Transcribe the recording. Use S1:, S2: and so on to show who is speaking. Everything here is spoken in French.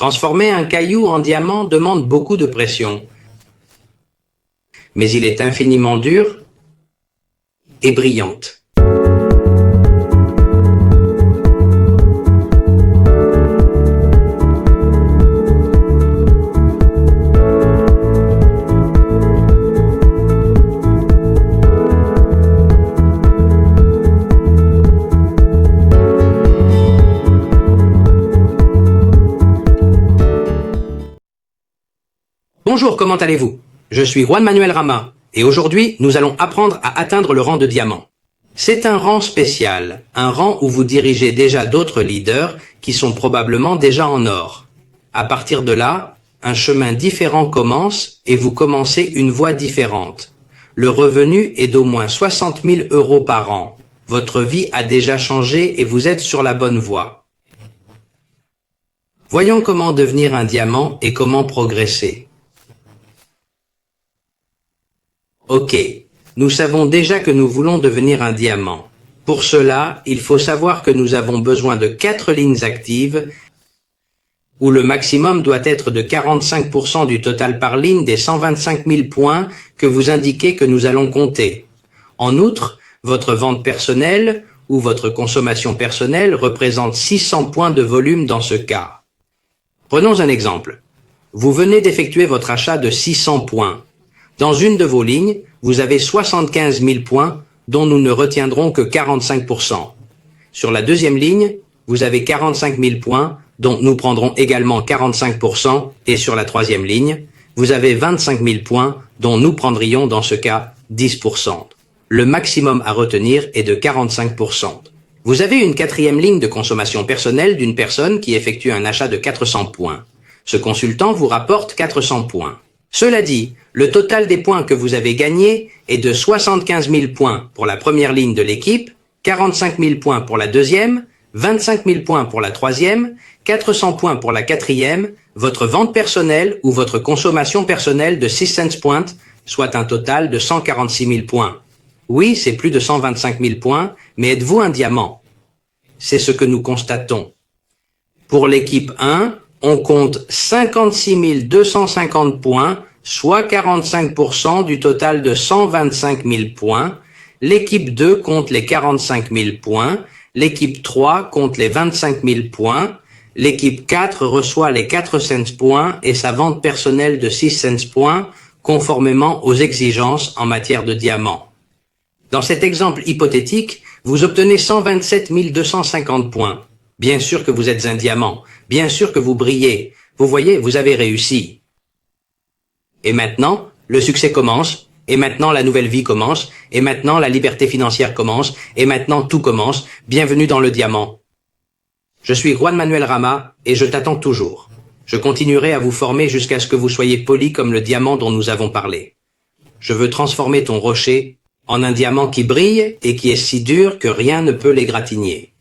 S1: Transformer un caillou en diamant demande beaucoup de pression. Mais il est infiniment dur et brillante. Bonjour, comment allez-vous? Je suis Juan Manuel Rama, et aujourd'hui, nous allons apprendre à atteindre le rang de diamant. C'est un rang spécial, un rang où vous dirigez déjà d'autres leaders qui sont probablement déjà en or. À partir de là, un chemin différent commence et vous commencez une voie différente. Le revenu est d'au moins 60 000 € par an. Votre vie a déjà changé et vous êtes sur la bonne voie. Voyons comment devenir un diamant et comment progresser. Ok, nous savons déjà que nous voulons devenir un diamant. Pour cela, il faut savoir que nous avons besoin de 4 lignes actives où le maximum doit être de 45% du total par ligne des 125 000 points que vous indiquez que nous allons compter. En outre, votre vente personnelle ou votre consommation personnelle représente 600 points de volume dans ce cas. Prenons un exemple. Vous venez d'effectuer votre achat de 600 points. Dans une de vos lignes, vous avez 75 000 points dont nous ne retiendrons que 45%. Sur la deuxième ligne, vous avez 45 000 points dont nous prendrons également 45% et sur la troisième ligne, vous avez 25 000 points dont nous prendrions dans ce cas 10%. Le maximum à retenir est de 45%. Vous avez une quatrième ligne de consommation personnelle d'une personne qui effectue un achat de 400 points. Ce consultant vous rapporte 400 points. Cela dit, le total des points que vous avez gagnés est de 75 000 points pour la première ligne de l'équipe, 45 000 points pour la deuxième, 25 000 points pour la troisième, 400 points pour la quatrième, votre vente personnelle ou votre consommation personnelle de 6 cents points, soit un total de 146 000 points. Oui, c'est plus de 125 000 points, mais êtes-vous un diamant? C'est ce que nous constatons. Pour l'équipe 1, on compte 56 250 points, soit 45% du total de 125 000 points. L'équipe 2 compte les 45 000 points. L'équipe 3 compte les 25 000 points. L'équipe 4 reçoit les 4 cents points et sa vente personnelle de 6 cents points, conformément aux exigences en matière de diamants. Dans cet exemple hypothétique, vous obtenez 127 250 points. Bien sûr que vous êtes un diamant. Bien sûr que vous brillez. Vous voyez, vous avez réussi. Et maintenant, le succès commence. Et maintenant, la nouvelle vie commence. Et maintenant, la liberté financière commence. Et maintenant, tout commence. Bienvenue dans le diamant. Je suis Juan Manuel Rama et je t'attends toujours. Je continuerai à vous former jusqu'à ce que vous soyez poli comme le diamant dont nous avons parlé. Je veux transformer ton rocher en un diamant qui brille et qui est si dur que rien ne peut l'égratigner.